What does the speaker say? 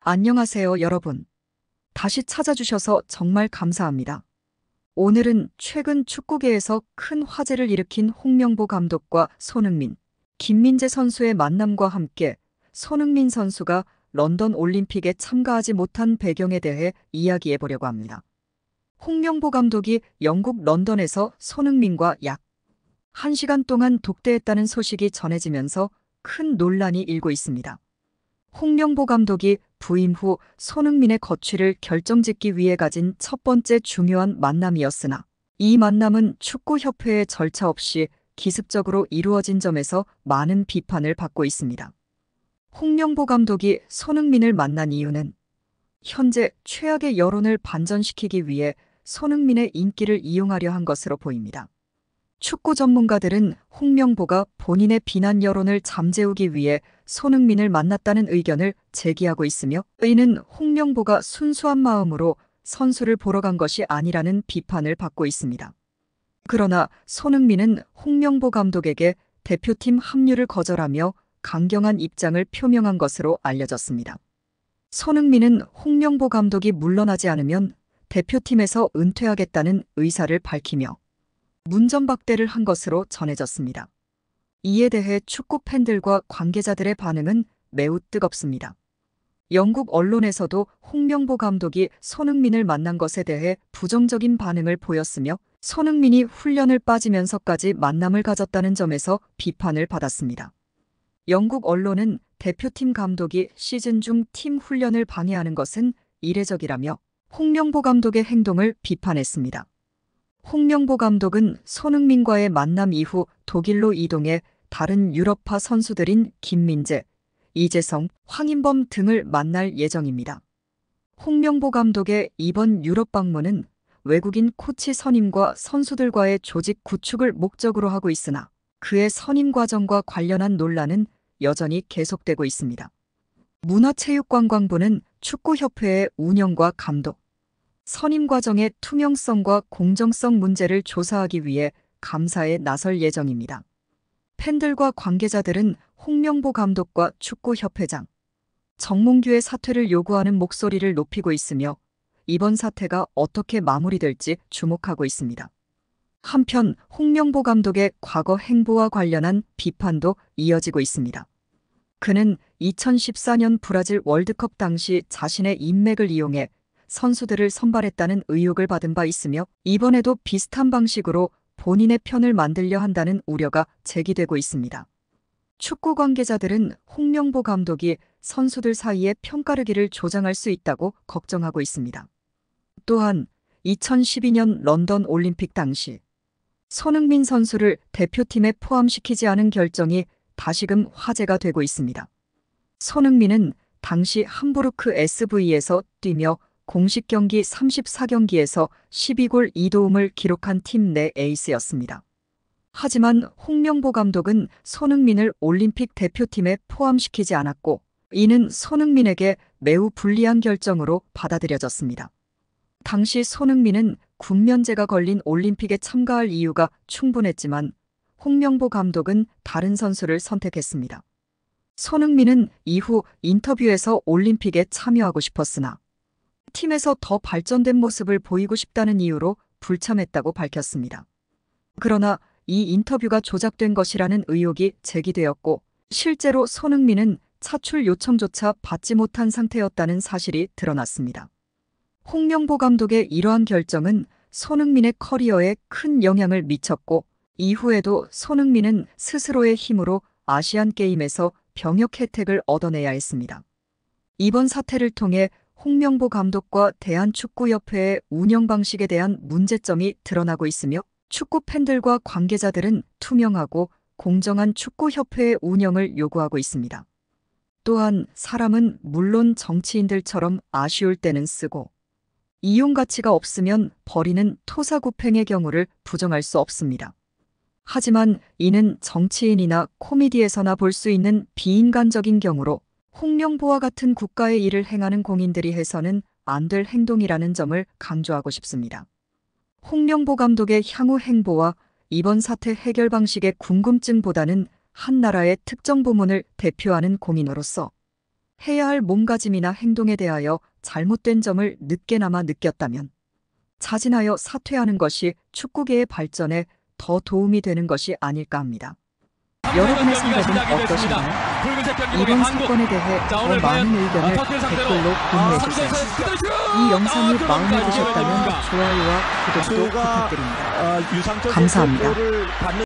안녕하세요, 여러분. 다시 찾아주셔서 정말 감사합니다. 오늘은 최근 축구계에서 큰 화제를 일으킨 홍명보 감독과 손흥민, 김민재 선수의 만남과 함께 손흥민 선수가 런던 올림픽에 참가하지 못한 배경에 대해 이야기해 보려고 합니다. 홍명보 감독이 영국 런던에서 손흥민과 약 1시간 동안 독대했다는 소식이 전해지면서 큰 논란이 일고 있습니다. 홍명보 감독이 부임 후 손흥민의 거취를 결정짓기 위해 가진 첫 번째 중요한 만남이었으나 이 만남은 축구협회의 절차 없이 기습적으로 이루어진 점에서 많은 비판을 받고 있습니다. 홍명보 감독이 손흥민을 만난 이유는 현재 최악의 여론을 반전시키기 위해 손흥민의 인기를 이용하려 한 것으로 보입니다. 축구 전문가들은 홍명보가 본인의 비난 여론을 잠재우기 위해 손흥민을 만났다는 의견을 제기하고 있으며, 이는 홍명보가 순수한 마음으로 선수를 보러 간 것이 아니라는 비판을 받고 있습니다. 그러나 손흥민은 홍명보 감독에게 대표팀 합류를 거절하며 강경한 입장을 표명한 것으로 알려졌습니다. 손흥민은 홍명보 감독이 물러나지 않으면 대표팀에서 은퇴하겠다는 의사를 밝히며 문전박대를 한 것으로 전해졌습니다. 이에 대해 축구 팬들과 관계자들의 반응은 매우 뜨겁습니다. 영국 언론에서도 홍명보 감독이 손흥민을 만난 것에 대해 부정적인 반응을 보였으며, 손흥민이 훈련을 빠지면서까지 만남을 가졌다는 점에서 비판을 받았습니다. 영국 언론은 대표팀 감독이 시즌 중 팀 훈련을 방해하는 것은 이례적이라며 홍명보 감독의 행동을 비판했습니다. 홍명보 감독은 손흥민과의 만남 이후 독일로 이동해 다른 유럽파 선수들인 김민재, 이재성, 황인범 등을 만날 예정입니다. 홍명보 감독의 이번 유럽 방문은 외국인 코치 선임과 선수들과의 조직 구축을 목적으로 하고 있으나 그의 선임 과정과 관련한 논란은 여전히 계속되고 있습니다. 문화체육관광부는 축구협회의 운영과 감독, 선임 과정의 투명성과 공정성 문제를 조사하기 위해 감사에 나설 예정입니다. 팬들과 관계자들은 홍명보 감독과 축구협회장 정몽규의 사퇴를 요구하는 목소리를 높이고 있으며, 이번 사태가 어떻게 마무리될지 주목하고 있습니다. 한편 홍명보 감독의 과거 행보와 관련한 비판도 이어지고 있습니다. 그는 2014년 브라질 월드컵 당시 자신의 인맥을 이용해 선수들을 선발했다는 의혹을 받은 바 있으며, 이번에도 비슷한 방식으로 본인의 편을 만들려 한다는 우려가 제기되고 있습니다. 축구 관계자들은 홍명보 감독이 선수들 사이에 편가르기를 조장할 수 있다고 걱정하고 있습니다. 또한 2012년 런던 올림픽 당시 손흥민 선수를 대표팀에 포함시키지 않은 결정이 다시금 화제가 되고 있습니다. 손흥민은 당시 함부르크 SV에서 뛰며 공식 경기 34경기에서 12골 2도움을 기록한 팀 내 에이스였습니다. 하지만 홍명보 감독은 손흥민을 올림픽 대표팀에 포함시키지 않았고, 이는 손흥민에게 매우 불리한 결정으로 받아들여졌습니다. 당시 손흥민은 군면제가 걸린 올림픽에 참가할 이유가 충분했지만 홍명보 감독은 다른 선수를 선택했습니다. 손흥민은 이후 인터뷰에서 올림픽에 참여하고 싶었으나 팀에서 더 발전된 모습을 보이고 싶다는 이유로 불참했다고 밝혔습니다. 그러나 이 인터뷰가 조작된 것이라는 의혹이 제기되었고, 실제로 손흥민은 차출 요청조차 받지 못한 상태였다는 사실이 드러났습니다. 홍명보 감독의 이러한 결정은 손흥민의 커리어에 큰 영향을 미쳤고, 이후에도 손흥민은 스스로의 힘으로 아시안게임에서 병역 혜택을 얻어내야 했습니다. 이번 사태를 통해 홍명보 감독과 대한축구협회의 운영 방식에 대한 문제점이 드러나고 있으며, 축구 팬들과 관계자들은 투명하고 공정한 축구협회의 운영을 요구하고 있습니다. 또한 사람은 물론 정치인들처럼 아쉬울 때는 쓰고 이용 가치가 없으면 버리는 토사구팽의 경우를 부정할 수 없습니다. 하지만 이는 정치인이나 코미디에서나 볼 수 있는 비인간적인 경우로 홍명보와 같은 국가의 일을 행하는 공인들이 해서는 안 될 행동이라는 점을 강조하고 싶습니다. 홍명보 감독의 향후 행보와 이번 사태 해결 방식의 궁금증보다는 한 나라의 특정 부문을 대표하는 공인으로서 해야 할 몸가짐이나 행동에 대하여 잘못된 점을 늦게나마 느꼈다면 자진하여 사퇴하는 것이 축구계의 발전에 더 도움이 되는 것이 아닐까 합니다. 여러분의 생각은 어떠신가요? 이번 사건에 대해 더 많은 의견을 댓글로 공유해주세요. 이 영상이 마음에 드셨다면 좋아요와 구독도 부탁드립니다. 감사합니다.